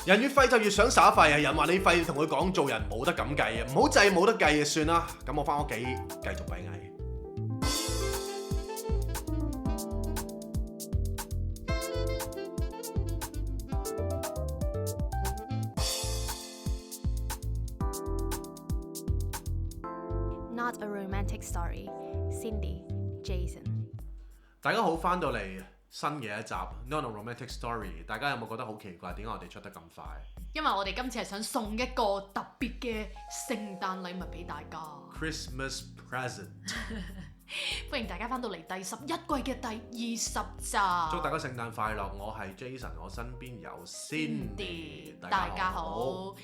人越廢就越想耍廢啊！人話你廢，同佢講做人冇得咁計啊！唔好制冇得計啊，算啦。咁我翻屋企繼續閉翳。Not a romantic story. Cindy, Jason。大家好，翻到嚟新嘅一集 Not a Romantic Story。大家有冇覺得好奇怪？點解我哋出得咁快？因為我哋今次係想送一個特別嘅聖誕禮物俾大家。Christmas present。歡迎大家翻到嚟第11季嘅第20集。祝大家聖誕快樂！我係 Jason，我身邊有 Cindy。大家好。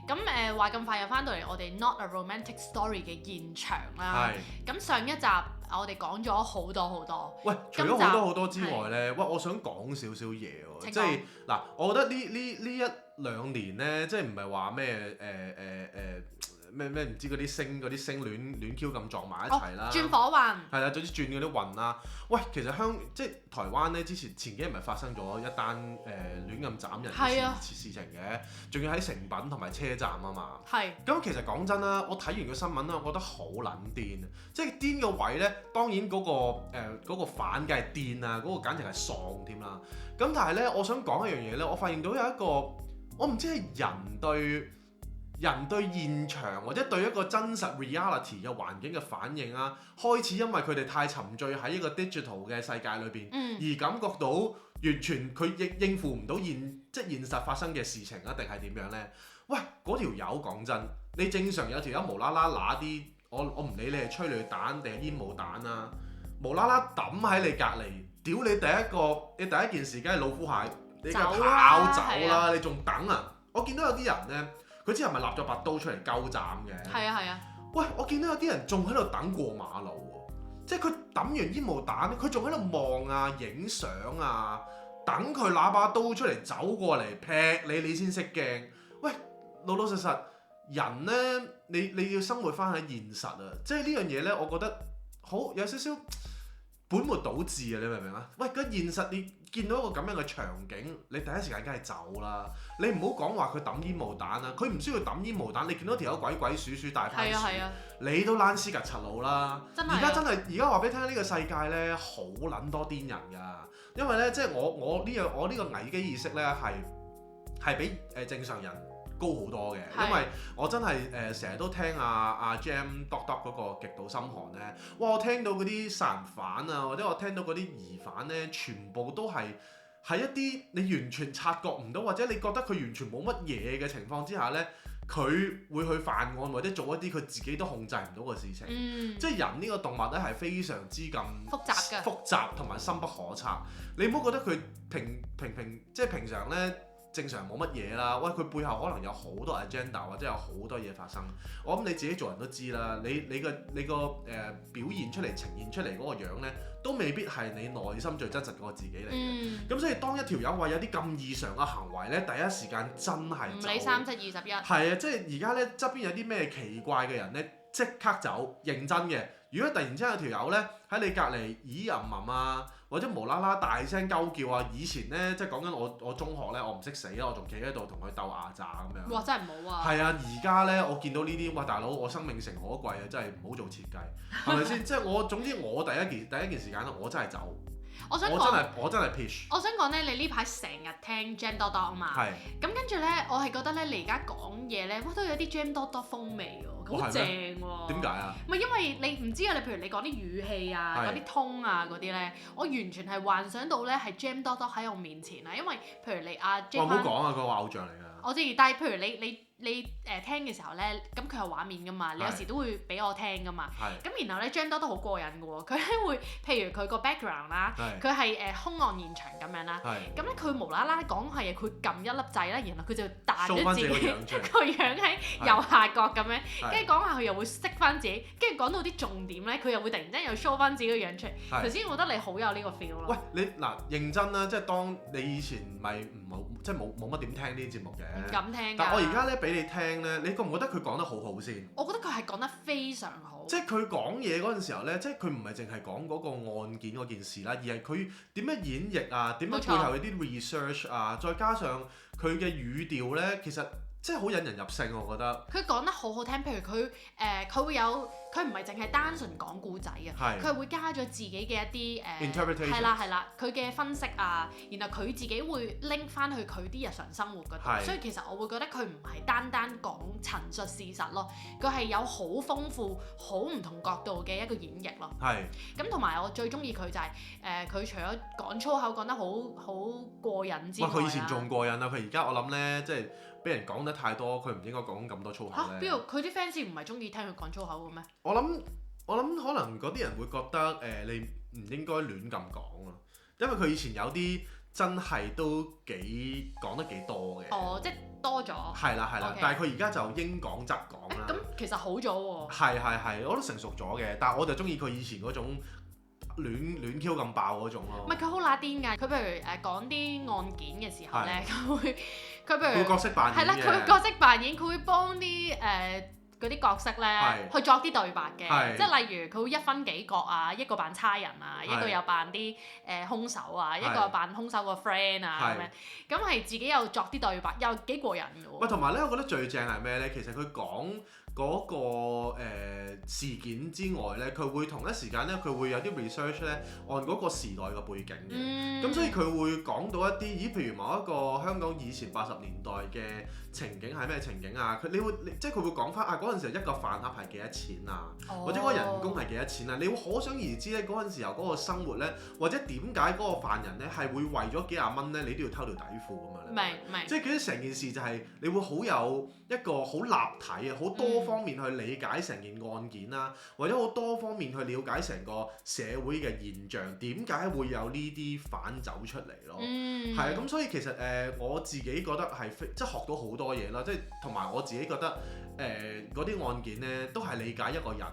咁話咁快又翻到嚟我哋 Not a Romantic Story 嘅現場啦。咁上一集我哋講咗好多好多。喂，除咗好多之外呢，喂，我想講少少嘢喎。即係嗱，我覺得呢一兩年呢，即係唔係話咩咩唔知嗰啲星亂 Q 咁撞埋一齊啦，轉火運係啦，總之轉嗰啲運啦。喂，其實即係台灣咧，前幾日咪發生咗一單亂咁斬人嘅事情嘅，仲要喺誠品同埋車站啊嘛。係。咁其實講真啦，我睇完個新聞啦，我覺得好撚癲，即係癲個位咧，當然嗰個反梗係癲啊，嗰個簡直係喪添啦。咁但係咧，我想講一樣嘢咧，我發現到有一個，我唔知係人對現場或者對一個真實 reality 嘅環境嘅反應啊，開始因為佢哋太沉醉喺一個 digital 嘅世界裏邊，而感覺到完全佢應付唔到現實發生嘅事情啊，定係點樣呢？喂，嗰條友講真，你正常有條友無啦啦拿啲，我唔理你係催淚彈定係煙霧彈啊，無啦啦抌喺你隔離，屌你第一件事梗係老虎蟹，你梗係跑走啦，你仲等啊？我見到有啲人呢。佢之後咪立咗把刀出嚟鳩斬嘅。係啊。喂，我見到有啲人仲喺度等過馬路喎，即係佢抌完煙霧彈，佢仲喺度望啊、影相啊，等佢拿把刀出嚟走過嚟劈你先識驚。喂，老實，人呢，你要生活翻喺現實啊，即係呢樣嘢呢，我覺得好有少少本末倒置啊！你明唔明啊？喂，嗰現實你見到一個咁樣嘅場景，你第一時間梗係走啦。你唔好講話佢抌煙霧彈啊，佢唔需要抌煙霧彈。你見到條友鬼鼠大番薯，你都躝屍趌柒路啦。而家話俾你聽，呢個世界咧好撚多癲人㗎。因為咧，即係我呢個危機意識咧係比正常人高好多嘅，因為我真係成日都聽阿 Jam Dot 嗰個極度心寒咧，哇！我聽到嗰啲殺人犯啊，或者我聽到嗰啲疑犯咧，全部都係一啲你完全察覺唔到，或者你覺得佢完全冇乜嘢嘅情況之下咧，佢會去犯案或者做一啲佢自己都控制唔到嘅事情。即係人呢個動物咧係非常之咁複雜同埋深不可測。你唔好覺得佢平常咧。正常冇乜嘢啦，喂，佢背後可能有好多 agenda 或者有好多嘢發生。我諗你自己做人都知啦，你個表現出嚟呈現出嚟嗰個樣咧，都未必係你內心最真實嗰個自己嚟嘅。咁所以當一條友話有啲咁異常嘅行為咧，第一時間真係唔理3721。係啊，即係而家咧側邊有啲咩奇怪嘅人咧，即刻走，認真嘅。如果突然之間有條友咧喺你隔離咦吟吟啊，或者無啦啦大聲鳩叫啊，以前咧即係講緊我中學咧，我唔識死啦，我仲企喺度同佢鬥牙詐咁樣。哇！真係唔好啊。係啊，而家咧我見到呢啲，哇大佬，我生命誠可貴啊，真係唔好做設計，係咪先？即係總之我第一件時間咧，我真係走。我真係 pitch。我想講咧，你呢排成日聽 Jam Dot Dot 啊嘛。係。咁跟住咧，我係覺得咧，你而家講嘢咧，都有啲 Jam Dot Dot 風味喎。好正喎！點解啊？唔係因為你唔知啊，你譬如你講啲語氣啊、嗰啲 tone 啊嗰啲咧，我完全係幻想到咧係 Jam Dot Dot 喺我面前啊，因為譬如你阿 Jam， 我唔好講啊，佢個偶像嚟㗎。我知，但係譬如你聽嘅時候咧，咁佢有畫面㗎嘛，你有時都會俾我聽㗎嘛。咁然後咧 Jam Dot 都好過癮㗎喎，佢咧會譬如佢個 background 啦，佢係兇案現場咁樣啦，咁咧佢無啦啦講下嘢，佢撳一粒掣啦，然後佢就彈咗自己個樣喺右下角咁樣，跟住講下佢又會熄翻自己，跟住講到啲重點咧，佢又會突然之間又 show 翻自己個樣出嚟。頭先我覺得你好有呢個 feel 咯。喂，你嗱認真啦，即係當你以前咪即係冇乜點聽呢啲節目嘅，唔敢聽。但我而家咧俾你聽咧，你覺唔覺得佢講得好好先？我覺得佢係係講得非常好。即係佢講嘢嗰陣時候咧，即係佢唔係淨係講嗰個案件嗰件事啦，而係佢點樣演繹啊，點樣背後有啲 research 啊，再加上佢嘅語調咧，其實即係好引人入勝，我覺得。佢講得好好聽，譬如佢會有，佢唔係淨係單純講故仔嘅，佢係會加咗自己嘅一啲interpretation 係啦，佢嘅分析啊，然後佢自己會拎翻去佢啲日常生活嗰度，所以其實我會覺得佢唔係單單講陳述事實咯，佢係有好豐富、好唔同角度嘅一個演繹咯。係。咁同埋我最中意佢就係佢除咗講粗口講得好過癮之外，佢以前仲過癮啊！佢而家我諗咧，即係俾人講得太多，佢唔應該講咁多粗口咧。邊度？佢啲 fans 唔係中意聽佢講粗口嘅咩？我諗可能嗰啲人會覺得你唔應該亂咁講咯，因為佢以前有啲真係都講得幾多嘅。哦，即係多咗。係啦， okay. 但係佢而家就應講則講啦。咁其實好咗喎。係，我都成熟咗嘅，但係我就中意佢以前嗰種亂 Q 咁爆嗰種咯。唔係，佢好乸癲㗎，佢譬如講啲案件嘅時候咧，佢譬如角色扮演嘅。係啦，佢角色扮演，佢會幫啲嗰啲角色咧去作啲對白嘅，即係例如佢會一分幾角啊，一個扮差人啊，一個又扮啲兇手啊，一個扮兇手個 friend 啊咁樣，咁係自己又作啲對白，又幾過癮㗎喎。喂，同埋咧，我覺得最正係咩咧？其實佢講嗰個事件之外咧，佢會同一時間咧，佢會有啲 research 咧，按嗰個時代嘅背景嘅。咁所以佢會講到一啲，譬如某一個香港以前80年代嘅情景係咩情景啊？即係佢會講翻啊嗰陣時一個飯盒係幾多錢啊？或者嗰個人工係幾多錢啊？你會可想而知咧嗰陣時候嗰個生活咧，或者點解嗰個犯人咧係會為咗幾廿蚊咧，你都要偷條底褲咁樣咧？明。即係佢啲成件事就係你會好有一個好立體啊，好多方面去理解成件案件啦，或者好多方面去了解成個社會嘅現象，點解會有呢啲犯走出嚟咯？係啊，咁所以其實我自己覺得係即係學到好多嘢啦，即係同埋我自己覺得嗰啲案件咧都係理解一個人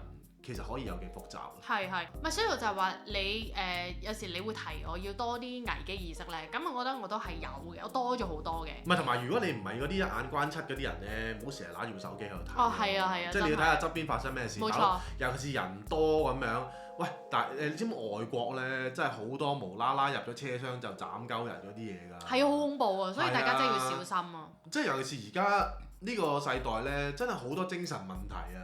其實可以有幾複雜。係，咪所以我就係話你有時你會提我要多啲危機意識咧，咁我覺得我都係有嘅，我多咗好多嘅。唔係，同埋如果你唔係嗰啲一眼關七嗰啲人咧，唔好成日揦住部手機喺度睇。哦，係啊，即係你要睇下側邊發生咩事。冇錯。尤其是人多咁樣，喂，但係你知唔知外國咧，真係好多無啦啦入咗車廂就斬鳩人嗰啲嘢㗎。係啊，好恐怖啊！所以大家真係要小心啊。即係尤其是而家呢個世代咧，真係好多精神問題啊！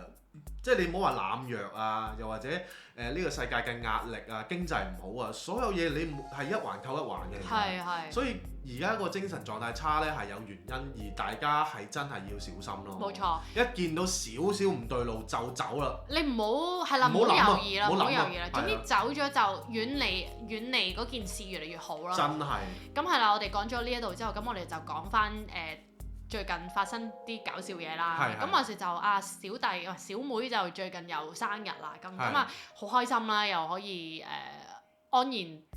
即係你唔好話濫藥啊，又或者呢個世界嘅壓力啊，經濟唔好啊，所有嘢你係一環扣一環嘅。係。所以而家個精神狀態差咧係有原因，而大家係真係要小心咯。冇錯。一見到少少唔對路就走啦。你唔好係啦，唔好猶豫啦，唔好猶豫啦。總之走咗就遠離嗰件事越嚟越好啦。真係。咁係啦，我哋講咗呢一度之後，咁我哋就講翻最近發生啲搞笑嘢啦，咁話說就小妹就最近又生日啦，咁好開心啦，又可以安然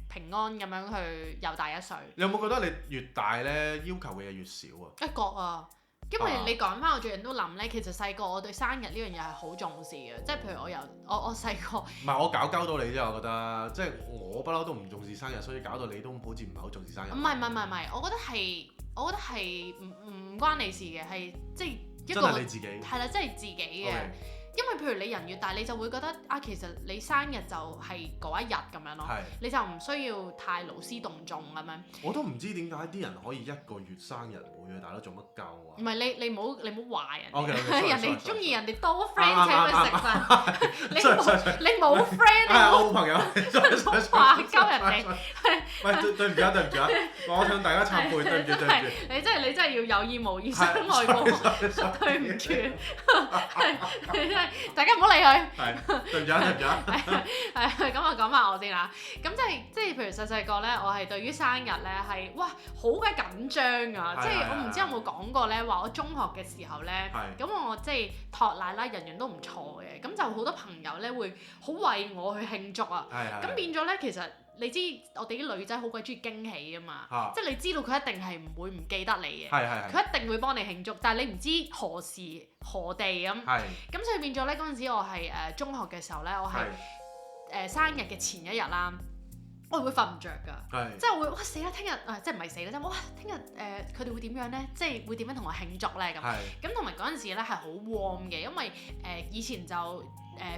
平安咁樣去又大一歲。你有冇覺得你越大咧要求嘅嘢越少啊？覺啊，因為你講翻我最近都諗咧，其實細個我對生日呢樣嘢係好重視嘅，即係譬如我細個唔係我搞鳩到你啫，我覺得即係我不嬲都唔重視生日，所以搞到你都好似唔係好重視生日。唔係，我覺得係唔關你事嘅，係即係一個真係你自己係啦，即係自己嘅。Okay. 因為譬如你人越大，你就會覺得其實你生日就係嗰一日咁樣咯，你就唔需要太勞師動眾咁樣。我都唔知點解啲人可以一個月生日會啊，大佬做乜鳩啊？唔係你唔好話人哋，人哋中意人哋多 friend 請佢食飯，你冇 friend 冇朋友，話鳩人哋。喂，對唔住啊，我向大家懺悔，對唔住。你真係要有意無意傷害過我，對唔住，你真係。大家唔好理佢。係，對唔住。係咁啊，講翻我先啦。咁即係譬如細個咧，我係對於生日咧係好鬼緊張啊！即係我唔知有冇講過咧，話我中學嘅時候咧，咁我即係托奶啦，人都唔錯嘅，咁就好多朋友咧會好為我去慶祝啊。咁變咗咧，其實你知我哋啲女仔好鬼中意驚喜啊嘛，即係你知道佢一定係唔會唔記得你嘅，佢一定會幫你慶祝，但係你唔知何時何地咁，咁所以變咗咧嗰陣時我係中學嘅時候咧，我係生日嘅前一日啦，我係會瞓唔着㗎，即係會哇死啦！聽日即係唔係死啦？即係哇聽日佢哋會點樣咧？即係會點樣同我慶祝咧？咁同埋嗰陣時咧係好 warm 嘅，因為以前就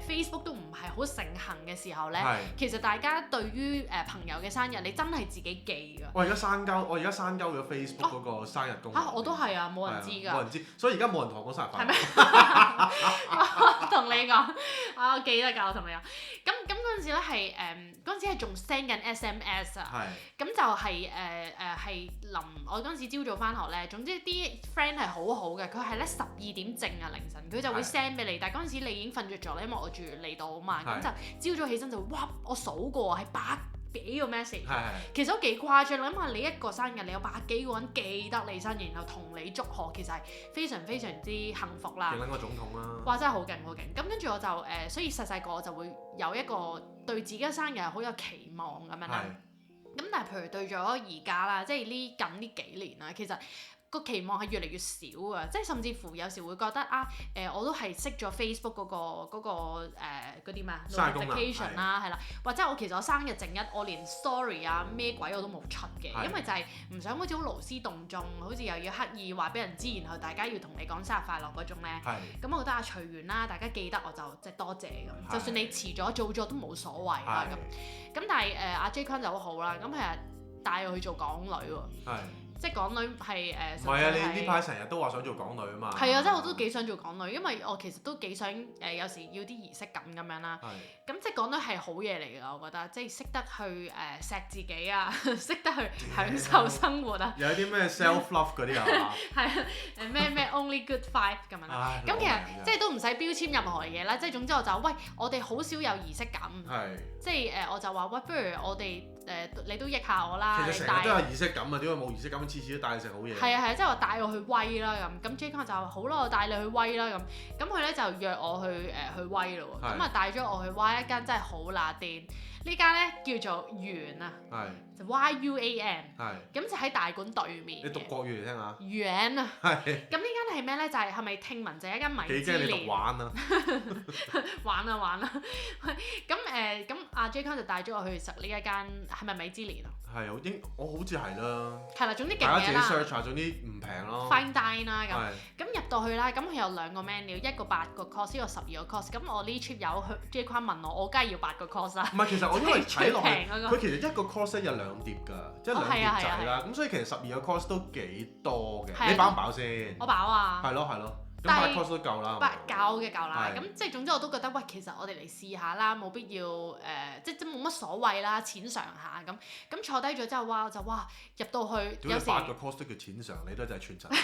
Facebook 都唔係好盛行嘅時候咧，其實大家對於朋友嘅生日你真係自己記㗎。我而家刪鳩咗 Facebook 嗰個生日功能。我都係啊，冇人知㗎。冇人知，所以而家冇人同我講生日快樂。係咩？同你講，我記得㗎，我同你講。咁嗰陣時咧係嗰陣時係仲 send 緊 SMS 啊。咁就係係我嗰陣時朝早返學咧，總之啲 friend 係好好嘅，佢係咧12點正啊凌晨，佢就會 send 俾你。但係嗰陣時你已經瞓着咗咧，因為我住離島啊嘛，咁就朝早起身就哇，我數過係100幾個 message，其實都幾誇張。諗下你一個生日，你有100幾個人記得你生日，然後同你祝賀，其實係非常非常之幸福啦。勁撚過總統啦！哇，真係好勁好勁！咁跟住我就所以細細個就會有一個對自己嘅生日好有期望咁樣啦。咁但係譬如對咗而家啦，即係近呢幾年啦，其實個期望係越嚟越少啊！即係甚至乎有時會覺得我都係熄咗 Facebook 嗰啲咩 notification 啦，係啦，或者其實我生日正一，我連 story 啊咩鬼我都冇出嘅，因為就係唔想好似好勞師動眾，好似又要刻意話俾人知，然後大家要同你講生日快樂嗰種咧。咁我覺得隨緣啦，大家記得我就即係多謝咁，就算你遲咗早咗都冇所謂啦咁。咁但係阿 J 坤就好好啦，咁其實帶我去做港女喎。即係港女係唔係啊！你呢排成日都話想做港女啊嘛。係啊，即係我都幾想做港女，因為我其實都幾想有時要啲儀式感咁樣啦。咁即係港女係好嘢嚟㗎，我覺得，即係識得去錫自己啊，識得去享受生活啊。有啲咩 self love 嗰啲啊？係啊，咩 only good five 咁樣啦。咁其實即係都唔使標籤任何嘢啦，即係總之我就喂，我哋好少有儀式感。即係我就話喂，不如我哋你都益下我啦。其實成日都有儀式感啊，點解冇儀式感？次次都帶你食好嘢。係啊，即係話帶我去威啦咁。咁 J 坤就話好啦，我帶你去威啦咁。咁佢咧就約我去威咯喎。咁啊帶咗我去威一間真係好乸癲。呢間咧叫做圓啊，就 YUAN。咁就喺大館對面。你讀國語嚟聽下。圓啊。咁呢間係咩咧？就係咪聽聞就係一間米芝蓮。幾驚你讀玩啊？玩啊！咁阿 J 坤就帶咗我去食呢一間係咪米芝蓮啊？我好似係啦。係啦，總之勁嘢啦。大家自己 search 下，總之唔平咯。Fine Dine 啦咁入到去啦，咁佢有2個 menu，一個8個 course，一個12個 course。咁我呢 trip 有 J 坤問我梗係要8個 course 啦。唔係，其實我因為睇落去，佢其實一個 course 有2碟㗎，即係2碟仔啦。咁所以其實12個 course 都幾多嘅。你飽唔飽先？我飽啊。係咯。咁8 course 都夠啦。夠啦。咁即係總之我都覺得喂，其實我哋嚟試下啦，冇必要即係冇乜所謂啦，淺嘗下咁。咁坐低咗之後，我就入到去有時8個 course 都叫淺嘗，你都真係串柒。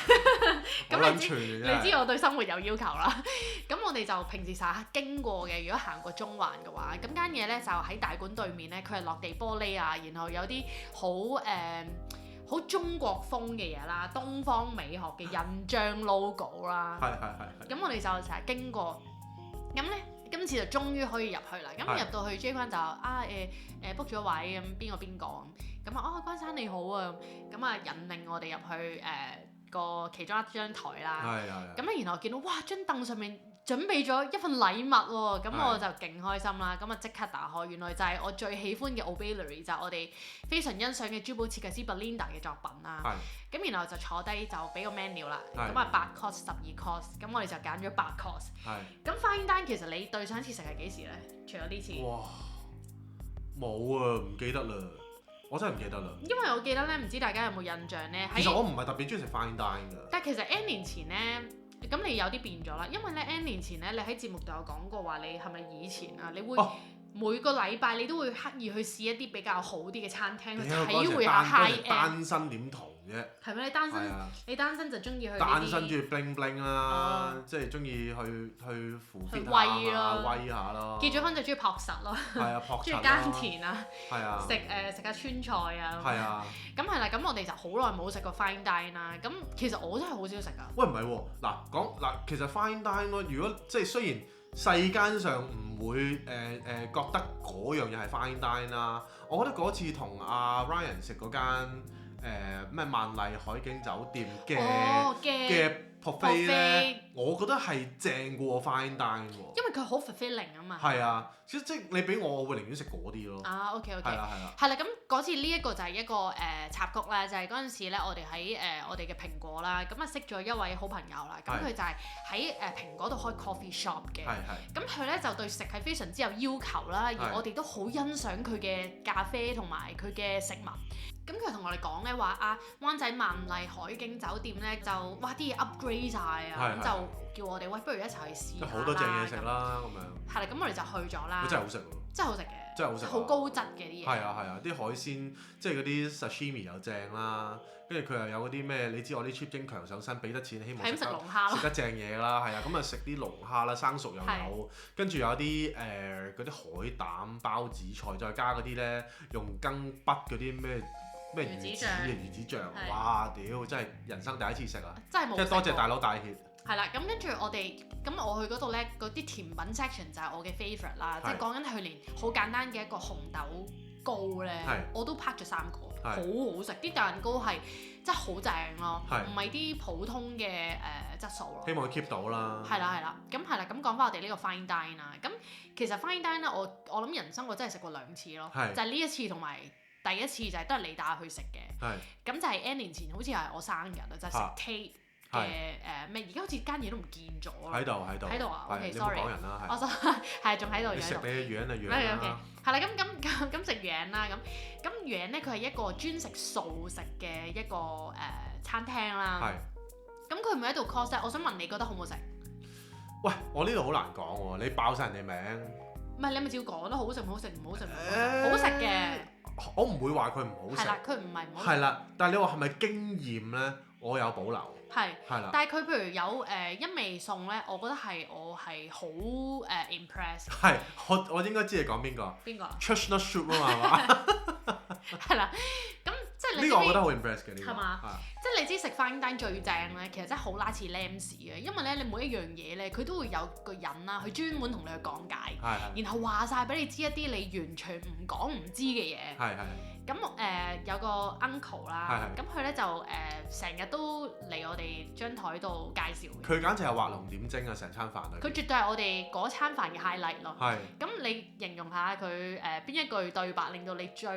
咁你知我對生活有要求啦。咁我哋就平時成日經過嘅，如果行過中環嘅話，咁間嘢咧就喺大館對面咧，佢係落地玻璃啊，然後有啲好中國風嘅嘢啦，東方美學嘅印章 logo 啦。係。咁我哋就成日經過，咁咧今次就終於可以入去啦。咁入到去 J 坤就book 咗位咁，邊個咁啊？關生你好啊，咁啊引領我哋入去個其中一張台啦。咁咧然後見到哇張凳上面準備咗一份禮物喎，咁我就勁開心啦！咁啊即刻打開，原來就係我最喜歡嘅 Obelery，就係我哋非常欣賞嘅珠寶設計師 Belinda 嘅作品啦。咁然後就坐低就俾個 menu 啦，咁啊8 course 12 course，咁我哋就揀咗8 course。咁 Fine Dine 其實你對上一次食係幾時咧？除咗呢次。哇！冇啊，唔記得啦，我真係唔記得啦。因為我記得咧，唔知大家有冇印象咧？其實我唔係特別中意食 Fine Dine 㗎。但係其實 N 年前咧。咁你有啲變咗啦，因為咧 N 年前咧，你喺節目度有講過話，你係咪以前啊？你會每個禮拜你都會刻意去試一啲比較好啲嘅餐廳去體會下 high end。單身點同啫？係咩？你單身就中意去單身中意 bling bling 啦，即係中意去扶 fit 下威下咯。結咗婚就中意樸實咯。係啊，樸實。中意耕田啊。係啊。食下川菜啊。係啊。咁係啦，咁我哋就好耐冇食過 Fine Dine 啦。咁其實我真係好少食㗎。喂，唔係喎，嗱，其實 Fine Dine 咯，如果即係雖然世間上唔會覺得嗰樣嘢係 Fine Dine 啦，我覺得嗰次同阿 Ryan 食嗰間咩萬麗海景酒店嘅 buffet 咧，我覺得係正過 fine dine 喎。因為佢好 fulfilling 啊嘛。係啊，即你俾我會寧願食嗰啲咯。OK。係啦係啦。係啦，咁嗰次呢一個就係一個插曲啦，就係嗰陣時咧，我哋喺我哋嘅蘋果啦，咁啊識咗一位好朋友啦，咁佢就係喺蘋果度開 coffee shop 嘅。咁佢咧就對食係非常之有要求啦，而我哋都好欣賞佢嘅咖啡同埋佢嘅食物。咁佢同我哋講咧話灣仔萬麗海景酒店咧就哇啲嘢 upgrade 晒啊，咁就叫我哋喂不如一齊去試下啦。好多正嘢食啦咁樣。係啦，咁我哋就去咗啦。真係好食喎！真係好食嘅。真係好食。好高質嘅啲嘢。係啊，啲海鮮即係嗰啲 sashimi 又正啦，跟住佢又有嗰啲咩？你知我啲 cheap 精強上身，俾得錢希望食龍蝦食得正嘢啦，係啊，咁啊食啲龍蝦啦，生熟又有，跟住有啲嗰啲海膽包紫菜，再加嗰啲咧用羹筆嗰啲咩魚子醬，哇屌！真係人生第一次食啊！真係冇。即係多謝大佬帶挈。係啦，咁跟住我去嗰度咧，嗰啲甜品 section 就係我嘅 favourite 啦，即係講緊佢連好簡單嘅一個紅豆糕咧，我都拍咗3個，好好食，啲蛋糕係真係好正咯，唔係啲普通嘅質素咯。希望佢 keep 到啦。係啦，咁講翻我哋呢個 fine dine 啦，咁其實 fine dine 咧，我諗人生我真係食過2次咯，就係呢一次同埋第一次就係都係你帶我去食嘅，咁就係 N 年前好似係我生日啊，就係食 Tate。嘅咩？而家好似間嘢都唔見咗啦。喺度啊 ，OK，sorry。講人啦，我係仲喺度。食你嘅樣就樣啦。係啦，咁食樣啦，咁樣咧，佢係一個專食素食嘅一個餐廳啦。咁佢唔係喺度 cost， 我想問你覺得好唔好食？喂，我呢度好難講喎，你爆晒人哋名。唔係你咪照講咯，好食唔好食，唔好食唔好食，好食嘅。我唔會話佢唔好食。係啦，佢唔係唔好食。係啦，但係你話係咪經驗咧？我有保留。係啦，但係佢譬如有一味餸咧，我覺得我係好impress。係，我應該知你講邊個？邊個？Chestnut soup 啊嘛，係嘛？係啦，咁即係你呢個我覺得好 impress 嘅呢個。係嘛？即係你知食 fine dine 最正咧，其實真係好拉似 Lambs 嘅，因為咧你每一樣嘢咧，佢都會有個人啦，佢專門同你去講解，然後話晒俾你知一啲你完全唔講唔知嘅嘢。咁有個 uncle 啦，咁佢咧就成日都嚟我哋張台度介紹嘅。佢簡直係畫龍點睛啊！成餐飯裏。佢絕對係我哋嗰餐飯嘅 highlight 咯。咁你形容下佢邊一句對白令到你最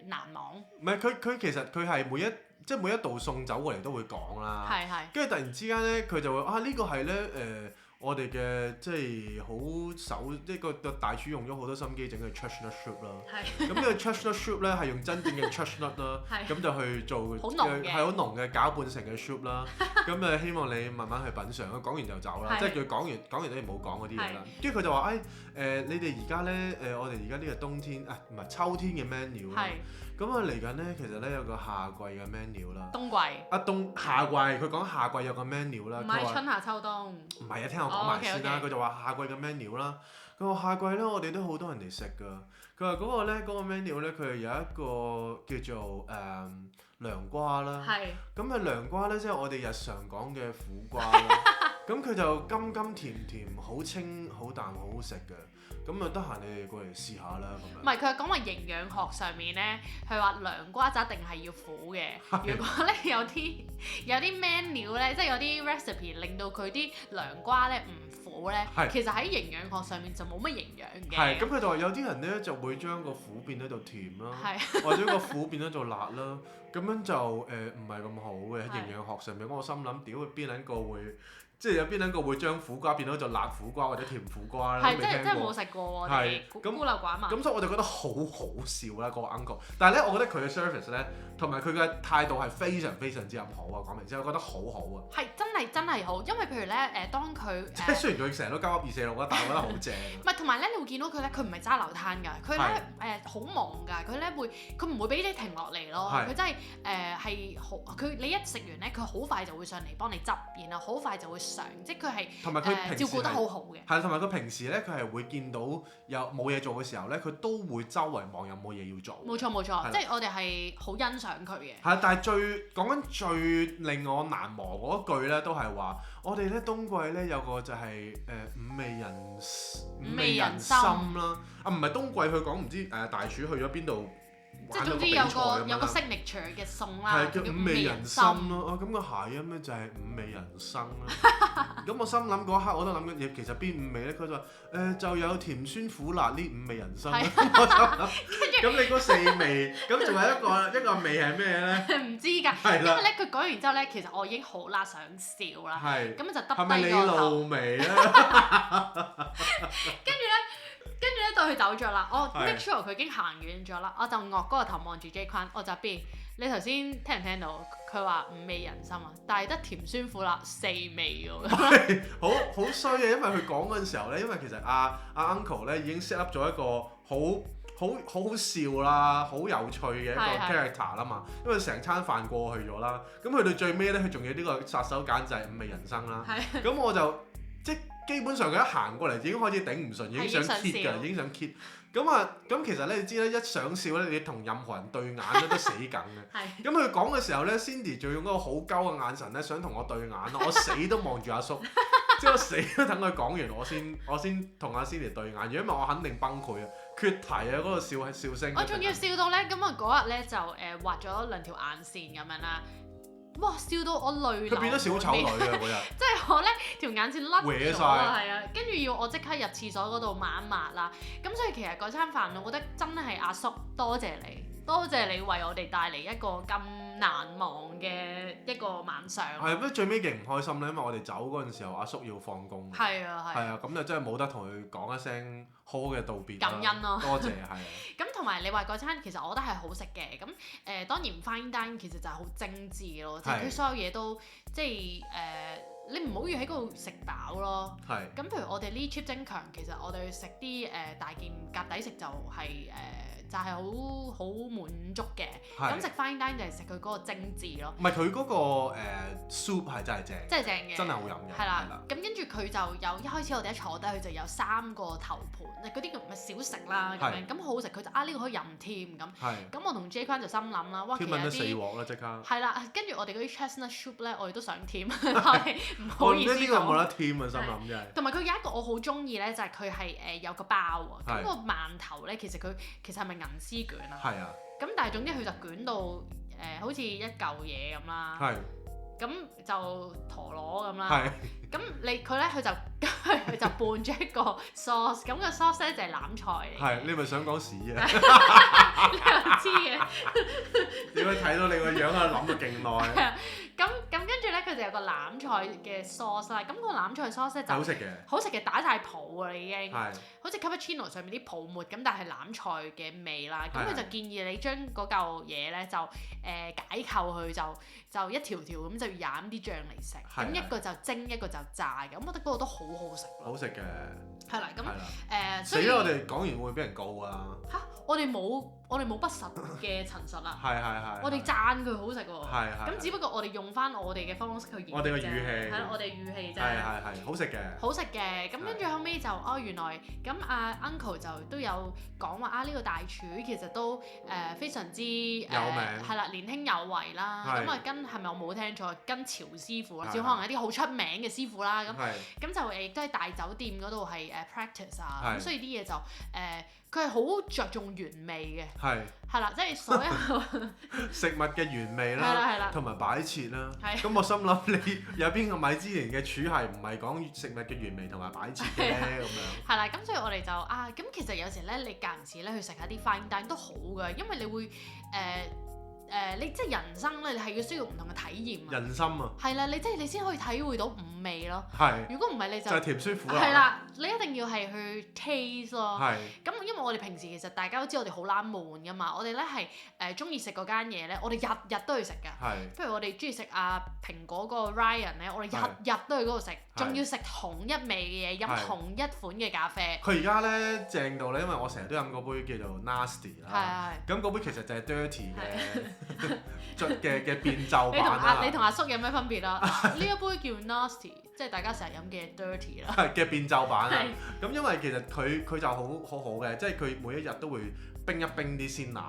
難忘？唔係佢其實佢係每一道餸走過嚟都會講啦。跟住突然之間咧，佢就會呢個係咧我哋嘅即係好手，即係個大廚用咗好多心機整嘅 chestnut soup 啦。咁呢個 chestnut soup 咧係用真正嘅 chestnut 啦，咁就去做係好濃嘅攪拌成嘅 soup 啦。咁希望你慢慢去品嚐。講完就走啦，即係佢講完你唔好講嗰啲嘢啦。跟住佢就話你哋而家咧我哋而家呢個冬天唔係秋天嘅 menu 啦。咁嚟緊咧，其實咧有個夏季嘅 menu 啦。冬季。夏季，佢講夏季有個 menu 啦。唔係春夏秋冬。唔係啊，聽我講埋先啦。佢就話夏季嘅 menu 啦。佢話夏季咧，我哋都好多人嚟食㗎。佢話嗰個 menu 咧，佢係有一個叫做涼瓜啦。咁涼瓜咧，即係我哋日常講嘅苦瓜啦。咁佢就甘甘甜甜，好清好淡，好好食嘅。咁得閒你哋過嚟試下啦，咁樣。唔係，佢係講話營養學上面咧，佢話涼瓜就一定係要苦嘅。如果咧有啲 menu 咧，即係有啲 recipe 令到佢啲涼瓜咧唔苦咧，其實喺營養學上面就冇乜營養嘅。咁佢就話有啲人咧就會將個苦變咗做甜啦，或者個苦變咗做辣啦，咁樣就唔係咁好嘅喺營養學上面。我心諗，屌邊撚個會？即係有邊撚個會將苦瓜變到做辣苦瓜或者甜苦瓜咧？真係冇食過喎，孤陋寡聞。咁所以我就覺得好好笑啦，嗰個 uncle。但係咧，我覺得佢嘅 service 咧，同埋佢嘅態度係非常非常之咁好啊！講明先，我覺得好好啊。係真係好，因為譬如咧當佢即係雖然佢成日都交噏246啦，但係我覺得好正。唔係，同埋咧，你會見到佢咧，佢唔係揸流攤㗎，佢咧好忙㗎，佢唔會俾你停落嚟咯。佢真係係好，你一食完咧，佢好快就會上嚟幫你執，然後好快就會。即係佢係同埋佢照顧得好好嘅。係，同埋佢平時咧，佢係會見到有冇嘢做嘅時候咧，佢都會周圍望有冇嘢要做。冇錯，即係我哋係好欣賞佢嘅。係，但係講緊最令我難忘嗰句咧，都係話我哋咧冬季咧有個就係五味人參啦。唔係冬季，佢講唔知大廚去咗邊度即係總之有個 signature 嘅餸啦，係叫五味人參咯。咁個諧音咧就係五味人生啦。咁我心諗嗰刻我都諗緊嘢，其實邊五味咧？佢就話就有甜酸苦辣呢五味人生。我心諗，咁你嗰四味，咁仲有一個味係咩咧？唔知㗎，因為咧佢講完之後咧，其實我已經好啦想笑啦，咁就耷低個頭。係咪你露味咧？跟住咧到佢走咗啦，我 make sure 佢已經行遠咗啦，我就惡嗰個頭望住 J 坤，我就邊你頭先聽唔聽到？佢話五味人參啊，但係得甜酸苦辣四味喎。好衰嘅，因為佢講嗰陣時候咧，因為其實阿 Uncle 咧已經 set up 咗一個好笑啦、好有趣嘅一個 character 啦嘛，因為成餐飯過去咗啦，咁去到最尾咧，佢仲要呢個殺手鐧就係五味人生啦，咁我就基本上佢一行過嚟已經開始頂唔順，已經想 hit 㗎，已經想 hit。咁其實咧，你知咧，一想笑咧，你同任何人對眼咧都死梗嘅。咁佢講嘅時候咧，Cindy 就用嗰個好鳩嘅眼神咧，想同我對眼咯。我死都望住阿叔，即係我死都等佢講完，我先同阿 Cindy 對眼。如果唔係，我肯定崩潰啊，缺堤啊，嗰個笑聲。我仲要笑到咧，咁啊嗰日咧就畫咗兩條眼線咁樣啦。哇！笑到我淚流。佢變咗小丑女啊！嗰日。即係我咧條眼線甩咗啊，係啊，跟住要我即刻入廁所嗰度抹一抹啦。咁所以其實嗰餐飯，我覺得真係阿叔多謝你為我哋帶嚟一個咁難忘嘅一個晚上。係，不過最尾勁唔開心咧，因為我哋走嗰陣時候，阿叔要放工。係啊，咁就真係冇得同佢講一聲好嘅道別。感恩咯。多謝，係啊。咁同埋你話嗰餐其實我覺得係好食嘅，咁當然 fine dine 其實就係好精緻咯，即係佢所有嘢都即係你唔好預喺嗰度食飽咯。咁譬如我哋呢 cheap 精強，其實我哋去食啲大件夾抵食就係就係好滿足嘅。咁食 fine dine 就係食佢嗰個精緻咯。唔係佢嗰個soup 係真係正。真係正嘅。真係好飲嘅。係啦。咁跟住佢就有一開始我哋一坐低，佢就有3個頭盤，嗰啲叫唔係小食啦咁樣，咁好好食。佢就呢個可以飲添咁。咁我同 J 坤就心諗啦，哇其實有啲。添4鑊啦即刻。係啦，跟住我哋嗰啲 chestnut soup 咧，我哋都想添，但係唔好意思講。呢個冇得添啊！心諗真係。同埋佢有一個我好中意咧，就係佢係有個包喎。咁個饅頭咧，其實係咪銀絲卷啊？係啊。咁但係總之佢就捲到好似一嚿嘢咁啦。係。咁就陀螺咁啦。係。咁佢就拌咗一個 sauce， 咁個 sauce 咧就係欖菜嚟。係，你咪想講屎啊？你又知嘅。點解睇到你個樣啊？諗咗勁耐。咁跟住咧，佢就有個欖菜嘅 sauce 啦。咁個欖菜 sauce 咧就好食嘅，好食嘅，打晒泡㗎啦已經。係。好似 cappuccino 上面啲泡沫咁，但係欖菜嘅味啦。咁佢就建議你將嗰嚿嘢咧就解構佢，就一條條咁就染啲醬嚟食。咁一個就蒸，一個就炸嘅。咁我覺得嗰個都好好食。好食嘅。係啦，咁死啦！我哋講完會俾人告啊！嚇！我哋冇不實嘅陳述啊！係。我哋讚佢好食喎。咁只不過我哋用翻我哋嘅方式去演。我哋嘅語氣。係我哋語氣啫。係。好食嘅。好食嘅，咁跟住後尾就原來咁阿 Uncle 就都有講話呢個大廚其實都非常之有名。係啦，年輕有為啦。咁啊係咪我冇聽錯？跟潮師傅啦，只可能一啲好出名嘅師傅啦。咁就亦都喺大酒店嗰度係practice 啊。咁所以啲嘢就佢係好着重原味嘅，係啦，即係所有食物嘅原味啦，同埋擺設啦。咁我心諗你有邊個米芝蓮嘅廚係唔係講食物嘅原味同埋擺設嘅咧？咁樣係啦，咁所以我哋就咁其實有時咧，你間唔時咧去食下啲 fine dine 都好㗎，因為你會你即係人生咧，你係要需要唔同嘅體驗啊。人心啊。係啦，你先可以體會到五味咯。如果唔係你就係甜酸苦辣。係啦，你一定要係去 taste 咯。咁因為我哋平時其實大家都知我哋好懶悶㗎嘛，我哋咧係中意食嗰間嘢咧，我哋日日都去食㗎。譬如我哋中意食蘋果個 Ryan 咧，我哋日日都去嗰度食，仲要食同一味嘅嘢，飲同一款嘅咖啡。佢而家咧正到咧，因為我成日都飲嗰杯叫做 Nasty 啦。咁嗰杯其實就係 dirty 嘅變奏版啦。你同阿叔有咩分別啊？呢一杯叫 Nasty， 即係大家成日飲嘅 dirty 啦。嘅變奏版啊。咁因為其實佢就好好嘅，即係佢每一日都會冰一冰啲鮮奶，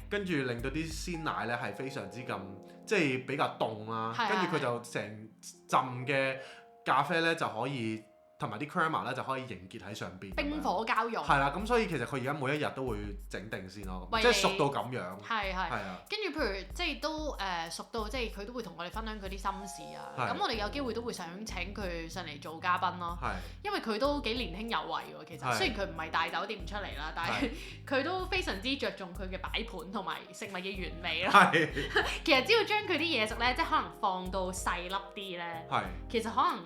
跟住令到啲鮮奶咧係非常之咁，即係比較凍啦。跟住佢就成浸嘅咖啡咧就可以同埋啲 crema 咧就可以凝結喺上邊。冰火交融。係啦，咁所以其實佢而家每一日都會整定先咯，即係熟到咁樣。係啊。跟住譬如即係都熟到，即係佢都會同我哋分享佢啲心事啊。咁我哋有機會都會想請佢上嚟做嘉賓咯。因為佢都幾年輕有為喎，其實雖然佢唔係大酒店出嚟啦，但係佢都非常之着重佢嘅擺盤同埋食物嘅原味啦。其實只要將佢啲嘢食咧，即係可能放到細粒啲咧，其實可能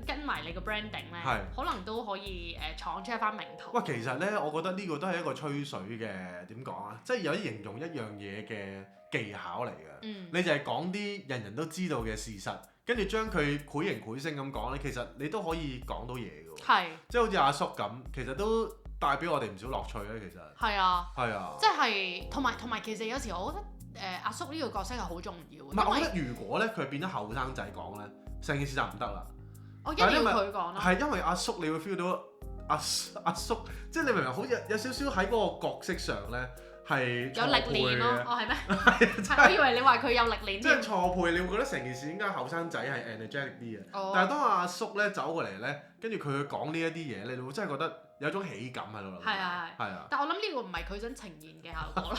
跟埋你個 branding 咧，可能都可以闖出一番名堂。喂，其實咧，我覺得呢個都係一個吹水嘅點講啊，即係有啲形容一樣嘢嘅技巧嚟嘅。你就係講啲人人都知道嘅事實，跟住將佢繪形繪聲咁講咧，其實你都可以講到嘢嘅喎。即係好似阿叔咁，其實都帶俾我哋唔少樂趣咧。其實係啊，即係同埋其實有時我覺得。阿叔呢個角色係好重要嘅。唔係，我覺得如果咧佢變咗後生仔講咧，成件事就唔得啦。我一定要佢講咯。係因為阿叔你會 feel 到阿叔，即係你明唔明？好似有少少喺嗰個角色上咧係有歷練咯。係咩？我以為你話佢有歷練。即係錯配，你會覺得成件事應該後生仔係 energetic 啲嘅。但係當阿叔咧走過嚟咧，跟住佢講呢一啲嘢咧，你會真係覺得有種喜感喺度啦。係啊。但係我諗呢個唔係佢想呈現嘅效果啦。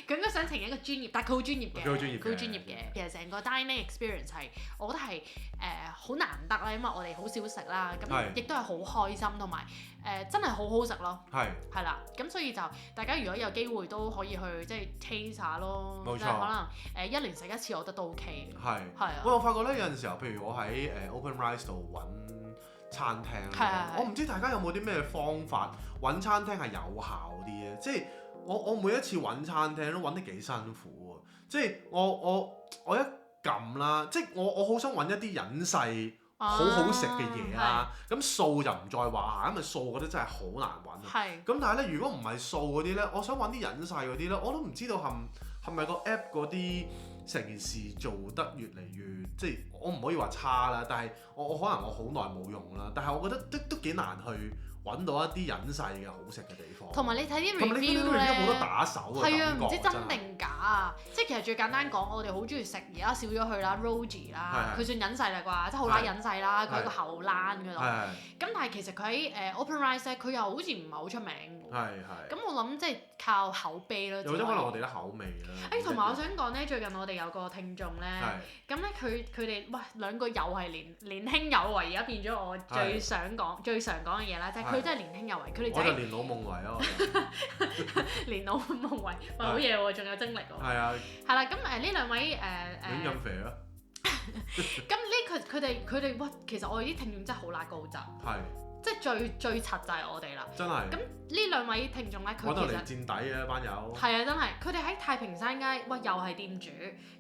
佢應該想呈現一個專業，但係佢好專業嘅。佢好專業嘅。其實成個 dining experience 係，我覺得係好難得啦，因為我哋好少食啦，咁亦都係好開心，同埋真係好好食咯。係啦，咁所以就大家如果有機會都可以去即係 taste 下咯。冇錯。即係可能一年食一次，我覺得都 OK 嘅。係啊。喂，我發覺咧有陣時候，譬如我喺OpenRice 度揾餐廳，我唔知大家有冇啲咩方法揾餐廳係有效啲嘅？即係我每一次揾餐廳都揾得幾辛苦喎。即係我一撳啦，即係我好想揾一啲隱世好好食嘅嘢啦。咁素就唔再話下，因為素我覺得真係好難揾。咁但係咧，如果唔係素嗰啲咧，我想揾啲隱世嗰啲咧，我都唔知道係咪個 app 嗰啲成件事做得越嚟越，即係我唔可以話差啦，但係我可能我好耐冇用啦，但係我覺得都幾難去揾到一啲隱世嘅好食嘅地方。同埋你睇啲 review 咧，冇得打手嘅感覺。係啊，唔知真定假啊！即係其實最簡單講，我哋好中意食，而家少咗去啦 Roji 啦，佢算隱世啦啩，即係好拉隱世啦，佢喺個後欄嗰度。咁但係其實佢喺OpenRice 咧，佢又好似唔係好出名喎。咁我諗即係靠口碑咯。有咗可能我哋啲口味啦。同埋我想講咧，最近我哋有個聽眾咧，咁咧佢哋兩個又係年輕有為，而家變咗我最常講嘅嘢啦，即係佢真係年輕有為，佢哋我就年老夢為咯。年老夢為，好嘢喎，仲有精力喎。係啊。係啦，咁呢兩位亂咁肥咯。咁呢佢哋其實我哋啲聽眾真係好拉高質。即係最柒就係我哋啦。真係。咁呢兩位聽眾咧，佢其實我哋嚟墊底嘅班友。係啊，真係。佢哋喺太平山街，又係店主。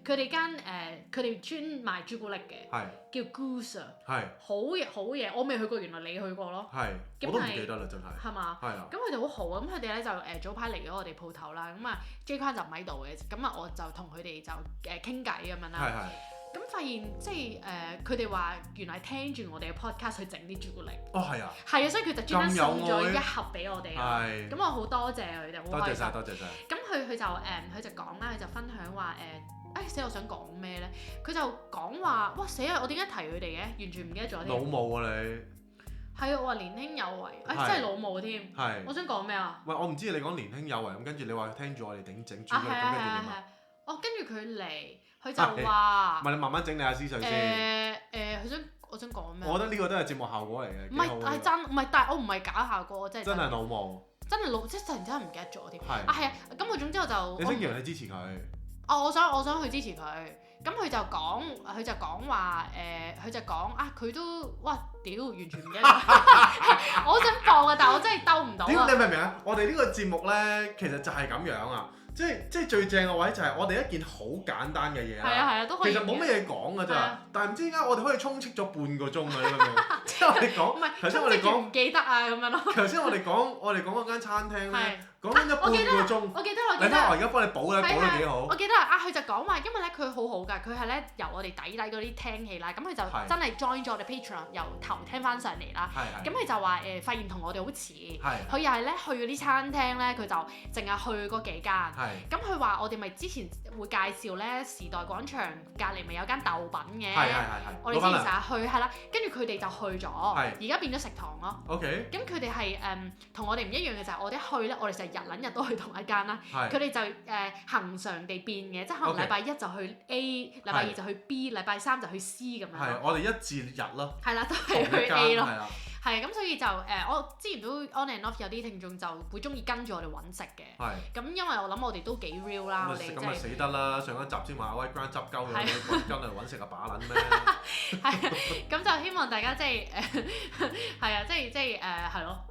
佢哋佢哋專賣朱古力嘅。叫 Goose。好嘢，我未去過，原來你去過咯。我都唔記得啦，真係。係嘛？咁佢哋好好啊！咁佢哋咧就早排嚟咗我哋鋪頭啦。咁啊 J 框就唔喺度嘅，咁啊我就同佢哋就傾偈咁樣啦。咁發現即係佢哋話原來聽住我哋嘅 podcast 去整啲朱古力。係啊，所以佢就專登送咗一盒俾我哋。咁我好多謝佢哋，好開心。多謝晒。咁佢就講啦，佢就分享話死我想講咩咧？佢就講話死啊！我點解提佢哋嘅？完全唔記得咗添。老母啊你！係啊，我話年輕有為，真係老母添。我想講咩啊？喂，我唔知你講年輕有為咁，跟住你話聽住我哋整朱古力咁，跟住點啊？跟住佢嚟。佢就話：唔係你慢慢整理下思緒先。我想講咩？我覺得呢個都係節目效果嚟嘅。唔係真，唔係，但係我唔係假效果，真係。真係老母。真係老，即係突然之間唔記得咗添。係啊，咁我總之我就。你星期日你支持佢？我想去支持佢。咁佢就講話佢就講佢都屌完全唔記得。我好想放啊，但係我真係兜唔到。你明唔明啊？我哋呢個節目咧，其實就係咁樣啊。即係最正嘅位就係我哋一件好簡單嘅嘢啦，都可以其實冇乜嘢講㗎咋，但係唔知點解我哋可以充斥咗半個鐘啊！你明唔明？即係我哋講，頭先我哋講唔記得啊咁樣咯。頭先我哋講嗰間餐廳咧，講緊一半個鐘。我記得。你睇我而家幫你補咧，補得幾好。我記得啊，佢就講話，因為咧佢好好㗎，佢係咧由我哋底嗰啲聽起啦，咁佢就真係 join 咗我哋 Patreon，由頭聽翻上嚟啦。咁佢就話發現同我哋好似，佢又係咧去嗰啲餐廳咧，佢就淨係去嗰幾間。咁佢話我哋咪之前會介紹咧時代廣場隔離咪有間豆品嘅，我哋之前成日去係啦，跟住佢哋就去咗，而家變咗食堂咯。咁佢哋係同我哋唔一樣嘅就係我哋一去咧，我哋成日撚日都去同一間啦。佢哋就恆常地變嘅，即係可能禮拜一就去 A， 禮拜二就去 B， 禮拜三就去 C 咁樣。係，我哋一至日咯。係啦，都係去 A 咯。係咁，所以就我之前都 on and off 有啲聽眾就會中意跟住我哋揾食嘅。咁因為我諗我哋都幾 real 啦，我哋即係。咁咪死得啦！上一集先話威 Grant 執鳩咗，跟嚟揾食啊把撚咩？係，咁就希望大家即係係啊，即係係咯。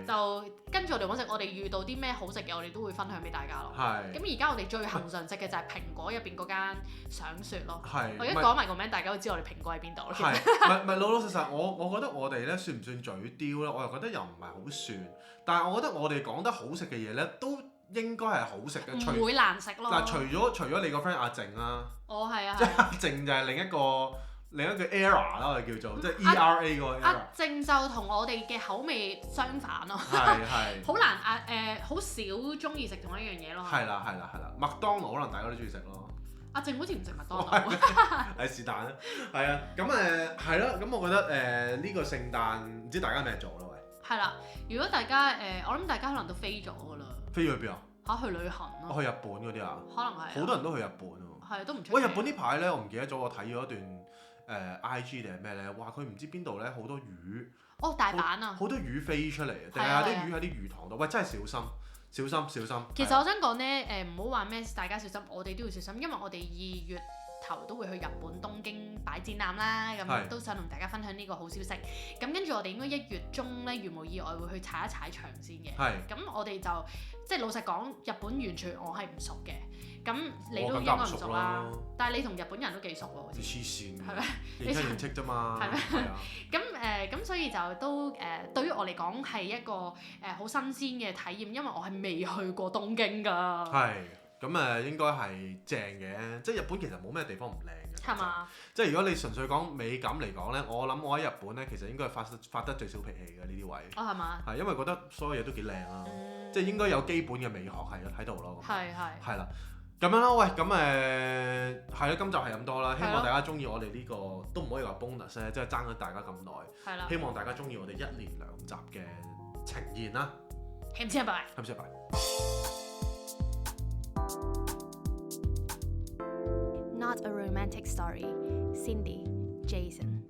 就跟住我哋揾食，我哋遇到啲咩好食嘅，我哋都會分享俾大家咯。咁而家我哋最恆常食嘅就係蘋果入邊嗰間想雪咯。我而家講埋個名，大家都知我哋蘋果喺邊度咯。唔係老老實實，我覺得我哋咧算唔算嘴刁咧？我又覺得又唔係好算，但係我覺得我哋講得好食嘅嘢咧，都應該係好食嘅，唔會難食咯。嗱，除咗你個 friend 阿靜啦，係啊，即係阿靜就係另一個 era 啦，我哋叫做即係 ERA 個 era。阿靜就同我哋嘅口味相反咯，好難好少中意食同一樣嘢咯。係啦，麥當勞可能大家都中意食咯。阿靜好似唔食麥當勞。係是但啦，係啊，咁係咯，咁我覺得呢個聖誕唔知大家咩做咯？喂，係啦，如果大家我諗大家可能都飛咗㗎啦。飛去邊啊？去旅行咯。去日本嗰啲啊？可能係。好多人都去日本喎。係都唔出。喂，日本呢排咧，我唔記得咗，我睇咗一段IG 定係咩咧？哇！佢唔知邊度咧，好多魚。大阪啊！好多魚飛出嚟，定係有啲魚喺啲魚塘度。喂，真係小心！其實我想講咧，唔好話咩，大家小心，我哋都要小心，因為我哋2月頭都會去日本東京擺展覽啦，咁都想同大家分享呢個好消息。咁跟住我哋應該1月中咧，如無意外會去踩一踩場先嘅。咁我哋就即係老實講，日本完全我係唔熟嘅。咁你都應該唔熟啦，但係你同日本人都幾熟喎，好似。黐線。係咩？認識啫嘛。係咩？咁所以就都對於我嚟講係一個好新鮮嘅體驗，因為我係未去過東京㗎。咁應該係正嘅，即係日本其實冇咩地方唔靚嘅。係嘛？即係如果你純粹講美感嚟講咧，我諗我喺日本咧，其實應該係發得最少脾氣嘅呢啲位。係嘛？係因為覺得所有嘢都幾靚啦，即係應該有基本嘅美學喺度咯。係啦。咁樣咯，喂，咁係咯，今集係咁多啦，希望大家中意我哋呢個都唔可以話 bonus 咧，即係爭咗大家咁耐。希望大家中意我哋1連2集嘅呈現啦。係唔知啊，拜拜。Not a romantic story. Cindy, Jason.